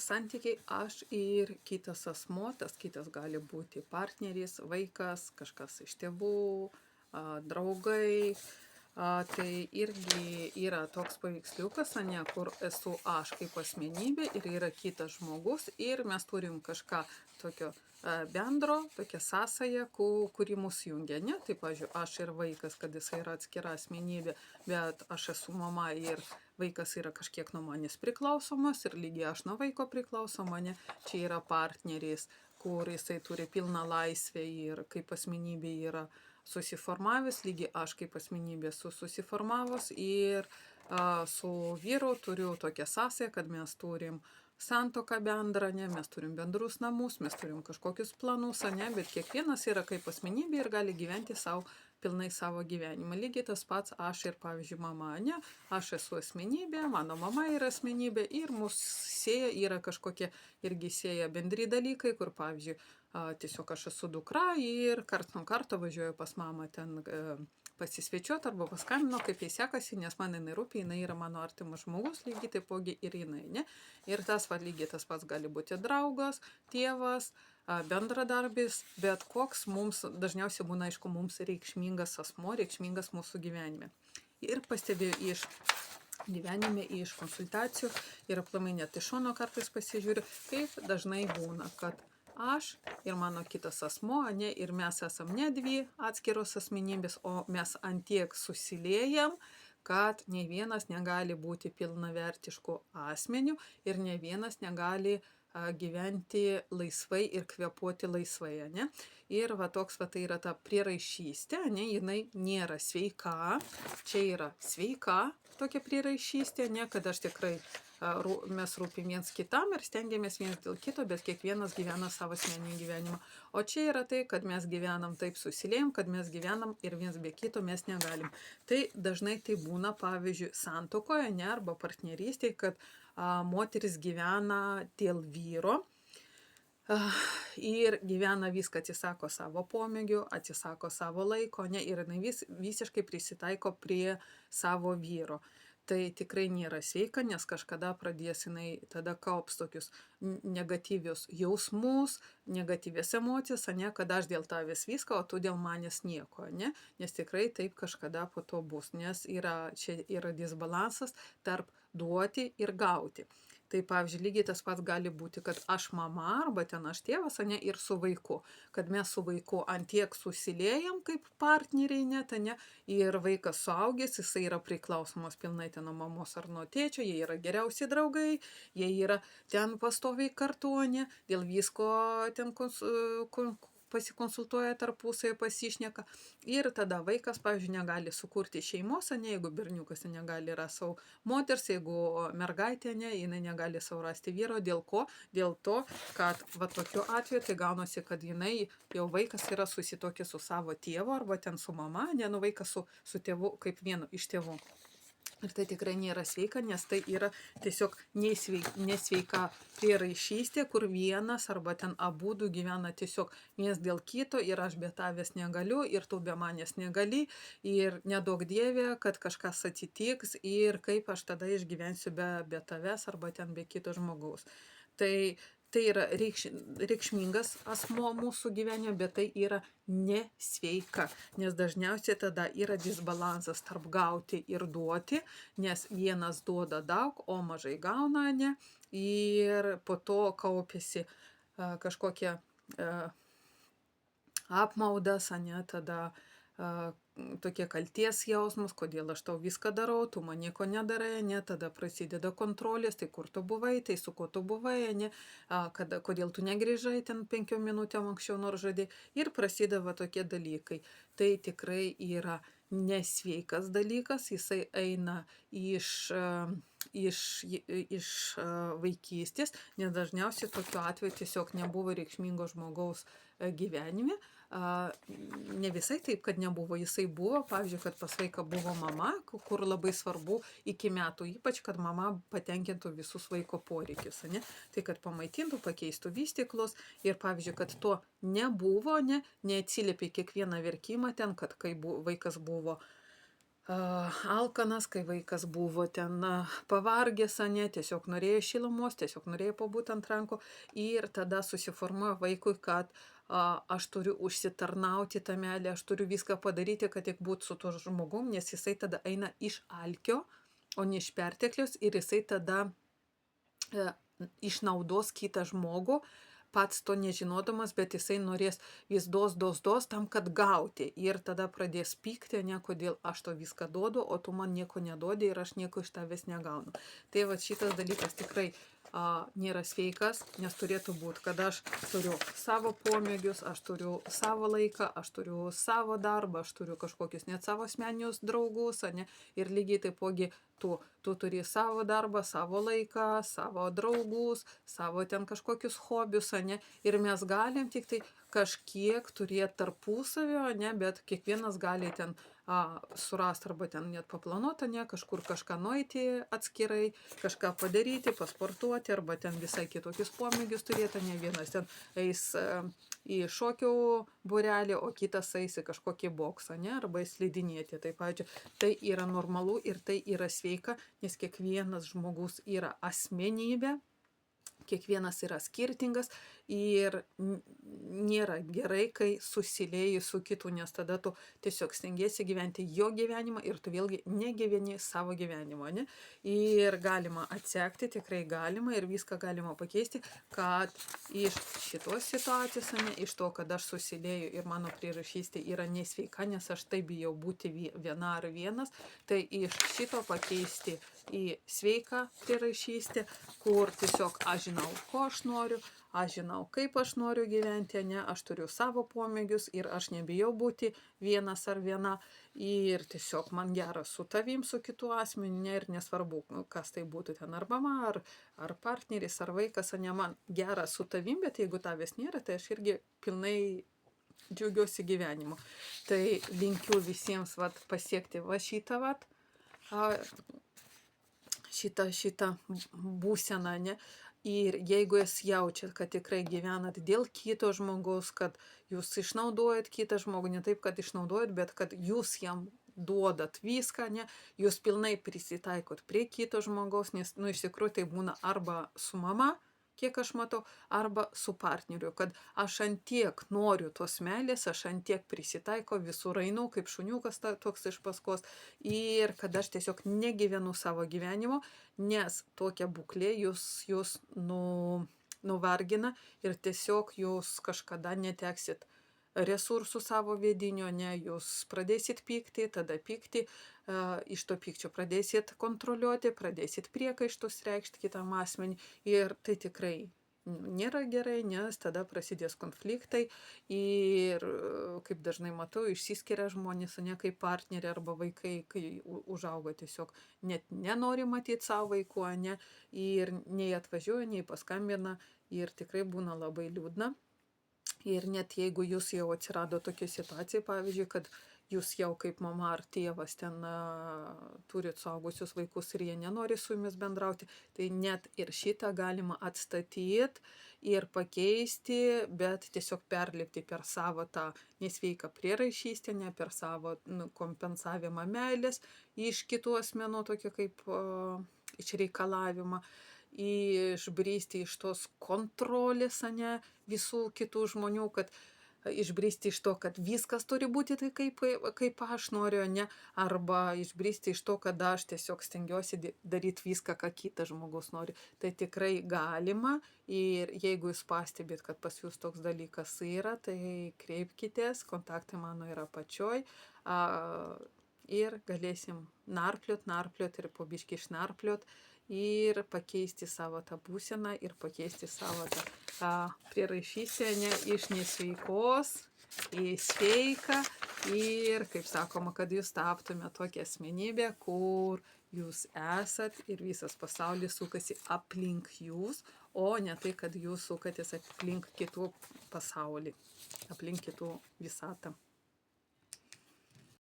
Santykiai aš ir kitas asmuo, tas kitas gali būti partneris, vaikas, kažkas iš tėvų, draugai. Tai irgi yra toks paveiksliukas, kur esu aš kaip asmenybė ir yra kitas žmogus ir mes turim kažką tokio bendro, tokia sąsaja, kuri mus jungia. Ne? Tai, pavyzdžiui, aš ir vaikas, kad jis yra atskira asmenybė, bet aš esu mama ir vaikas yra kažkiek nuo manęs priklausomas ir lygiai aš nuo vaiko priklausoma, ne? Čia yra partneris, kur jisai turi pilną laisvę ir kaip asmenybė yra susiformavęs, lygiai aš kaip asmenybė esu susiformavus ir su vyru turiu tokią sąsają, kad mes turim santuoką bendrą, ne, mes turim bendrus namus, mes turim kažkokius planus, ne, bet kiekvienas yra kaip asmenybė ir gali gyventi pilnai savo gyvenimą. Lygiai tas pats aš ir, pavyzdžiui, mama, ne, aš esu asmenybė, mano mama yra asmenybė ir mūsų sieja yra kažkokie irgi sieja bendri dalykai, kur, pavyzdžiui, tiesiog aš esu dukra ir karts nuo karto važiuoju pas mamą ten pasisvečiuoti arba paskambino, kaip jai sekasi, nes man jinai rūpi, jinai yra mano artimas žmogus, lygiai taipogi ir jinai, ne? Ir tas lygiai tas pats gali būti draugas, tėvas, bendradarbis, bet koks mums dažniausiai būna, aišku, mums reikšmingas asmuo, reikšmingas mūsų gyvenime. Ir pastebėjau gyvenime, iš konsultacijų ir aplamai net iš šono kartais pasižiūriu, kaip dažnai būna, kad aš ir mano kitas asmuo, ne, ir mes esam ne dvi atskiros asmenybės, o mes antiek susiliejam, kad nei vienas negali būti pilnavertišku asmeniu ir nei vienas negali gyventi laisvai ir kvėpuoti laisvai, ne? Ir va toks va tai yra ta prieraišystė, ne, jinai nėra sveika, čia yra sveika tokia prieraišystė, ne, kad aš tikrai mes rūpim viens kitam ir stengiamės viens dėl kito, bet kiekvienas gyvena savo asmeninį gyvenimą. O čia yra tai, kad mes gyvenam taip susiliejam, kad mes gyvenam ir viens be kito mes negalim. Tai dažnai tai būna, pavyzdžiui, santuokoje, ne, arba partnerystėje, kad moteris gyvena dėl vyro. Ir gyvena viską, atsisako savo pomėgių, atsisako savo laiko, ne, ir jinai visiškai prisitaiko prie savo vyro. Tai tikrai nėra sveika, nes kažkada pradės jinai tada kaups tokius negatyvius jausmus, negatyvės emocijas, ne, kad aš dėl tavęs viską, o tu dėl manęs nieko, ne, nes tikrai taip kažkada po to bus, nes čia yra disbalansas tarp duoti ir gauti. Tai, pavyzdžiui, lygiai tas pats gali būti, kad aš mama arba ten aš tėvas, ne, ir su vaiku. Kad mes su vaiku antiek susiliejam kaip partneriai, net, ne, ir vaikas suaugęs, jisai yra priklausomas pilnai ten nuo mamos ar nuo tėčio, jie yra geriausi draugai, jie yra ten pastoviai kartu, ne, dėl visko ten pasikonsultuoja tarpusai, pasišneka. Ir tada vaikas, pavyzdžiui, negali sukurti šeimos, ne, jeigu berniukas negali rasti savo moters, jeigu mergaitė, ne, jinai negali savo rasti vyro. Dėl ko? Dėl to, kad va tokiu atveju tai gaunasi, kad jinai jau vaikas yra susitokęs su savo tėvu arba ten su mama, ne, nu vaikas su tėvu kaip vienu iš tėvų. Ir tai tikrai nėra sveika, nes tai yra tiesiog nesveika prieraišystė, kur vienas arba ten abudu gyvena tiesiog viens dėl kito ir aš be tavęs negaliu ir tu be manęs negali ir nedaug dievė, kad kažkas atsitiks ir kaip aš tada išgyvensiu be tavęs arba ten be kito žmogaus. Tai yra reikšmingas asmuo mūsų gyvenime, bet tai yra nesveika, nes dažniausiai tada yra disbalansas tarp gauti ir duoti, nes vienas duoda daug, o mažai gauna, ne, ir po to kaupiasi kažkokie apmaudas, ne, tada tokie kalties jausmas, kodėl aš tau viską darau, tu man nieko nedarai, ne, tada prasideda kontrolės, tai kur tu buvai, tai su kuo tu buvai, ne, kodėl tu negrįžai ten 5 minutėm anksčiau nors žadėjai ir prasideda tokie dalykai. Tai tikrai yra nesveikas dalykas, jisai eina iš vaikystės, nes dažniausiai tokiu atveju tiesiog nebuvo reikšmingo žmogaus gyvenime. Ne visai taip, kad nebuvo, jisai buvo, pavyzdžiui, kad pas vaiką buvo mama, kur labai svarbu iki metų, ypač, kad mama patenkintų visus vaiko poreikius, ne? Tai, kad pamaitintų, pakeistų vystyklus ir, pavyzdžiui, kad to nebuvo, neatsiliepė kiekvieną verkimą ten, kad kai vaikas buvo alkanas, kai vaikas buvo ten pavargęs, ane, tiesiog norėjo šilumos, tiesiog norėjo pabūti ant rankų ir tada susiformuoja vaikui, kad aš turiu užsitarnauti tą meilę, aš turiu viską padaryti, kad tik būtų su tuo žmogum, nes jisai tada eina iš alkio, o ne iš perteklius ir jisai tada išnaudos kitą žmogų, pats to nežinodamas, bet jisai norės vis dos tam, kad gauti. Ir tada pradės pykti, ne kodėl aš to viską duodu, o tu man nieko neduodi ir aš nieko iš tavęs negaunu. Tai va šitas dalykas tikrai nėra sveikas, nes turėtų būti, kad aš turiu savo pomėgius, aš turiu savo laiką, aš turiu savo darbą, aš turiu kažkokius net savo asmeninius draugus, ane, ir lygiai taipogi tu turi savo darbą, savo laiką, savo draugus, savo ten kažkokius hobius, ane, ir mes galim tik tai kažkiek turėti tarpusavio, ne, bet kiekvienas gali ten surasti arba ten net paplanuoti, ne, kažkur kažką nueiti atskirai, kažką padaryti, pasportuoti, arba ten visai kitokius pomėgius turėti, ne, vienas ten eis į šokių būrelį, o kitas eis į kažkokį boksą, ne, arba slidinėti. Tai, pavyzdžiui, tai yra normalu ir tai yra sveika, nes kiekvienas žmogus yra asmenybė, kiekvienas yra skirtingas ir nėra gerai, kai susilieji su kitu, nes tada tu tiesiog stengiesi gyventi jo gyvenimą ir tu vėlgi negyveni savo gyvenimo, ne? Ir galima atsekti, tikrai galima ir viską galima pakeisti, kad iš šitos situacijos, ne, iš to, kad aš susilieju ir mano prieraišystė yra nesveika, nes aš taip bijau būti viena ar vienas, tai iš šito pakeisti į sveiką prieraišystę, kur tiesiog aš žinau, ko aš noriu, aš žinau, kaip aš noriu gyventi, ne, aš turiu savo pomėgius ir aš nebijau būti vienas ar viena ir tiesiog man gera su tavim, su kitu asmeniu, ne, ir nesvarbu, kas tai būtų ten, ar mama, ar partneris, ar vaikas, ne, man gera su tavim, bet jeigu tavęs nėra, tai aš irgi pilnai džiaugiuosi gyvenimu. Tai linkiu visiems pasiekti šitą būseną, ne? Ir jeigu jūs jaučiat, kad tikrai gyvenat dėl kito žmogaus, kad jūs išnaudojat kitą žmogų, ne taip, kad išnaudojat, bet kad jūs jam duodat viską, ne, jūs pilnai prisitaikot prie kito žmogaus, nes, iš tikrųjų tai būna arba su mama, kiek aš matau, arba su partneriu, kad aš antiek noriu tos meilės, aš antiek prisitaiko, visur einu, kaip šuniukas toks iš paskos, ir kad aš tiesiog negyvenu savo gyvenimo, nes tokia būklė jūs nuvargina ir tiesiog jūs kažkada neteksit resursų savo vidinio, ne, jūs pradėsit pykti, tada pykti, iš to pykčio pradėsit kontroliuoti, pradėsit priekaištus reikšti kitam asmeniui ir tai tikrai nėra gerai, nes tada prasidės konfliktai ir, kaip dažnai matau, išsiskiria žmonės, ne, kaip partneriai arba vaikai, kai užauga tiesiog net nenori matyti savo vaikų, ne, ir nei atvažiuoja, nei paskambina ir tikrai būna labai liūdna. Ir net jeigu jūs jau atsirado tokia situacija, pavyzdžiui, kad jūs jau kaip mama ar tėvas ten turit suaugusius vaikus ir jie nenori su jumis bendrauti, tai net ir šitą galima atstatyti ir pakeisti, bet tiesiog perlipti per savo tą nesveiką prieraišystę, ne per savo kompensavimą meilės iš kitų asmenų, tokio kaip išreikalavimą. Išbristi iš tos kontrolės, ne, visų kitų žmonių, kad išbristi iš to, kad viskas turi būti tai kaip aš noriu, ne, arba išbristi iš to, kad aš tiesiog stengiuosi daryti viską, ką kitas žmogus nori. Tai tikrai galima ir jeigu jūs pastebėt, kad pas jūs toks dalykas yra, tai kreipkitės, kontaktai mano yra apačioj ir galėsim narpliot ir po biškį išnarpliot ir pakeisti savo tą būseną ir pakeisti savo tą prieraišystę, ne, iš nesveikos į sveiką ir, kaip sakoma, kad jūs taptume tokią asmenybę, kur jūs esat ir visas pasaulis sukasi aplink jūs, o ne tai, kad jūs sukatės aplink kitų pasaulį, aplink kitų visatą.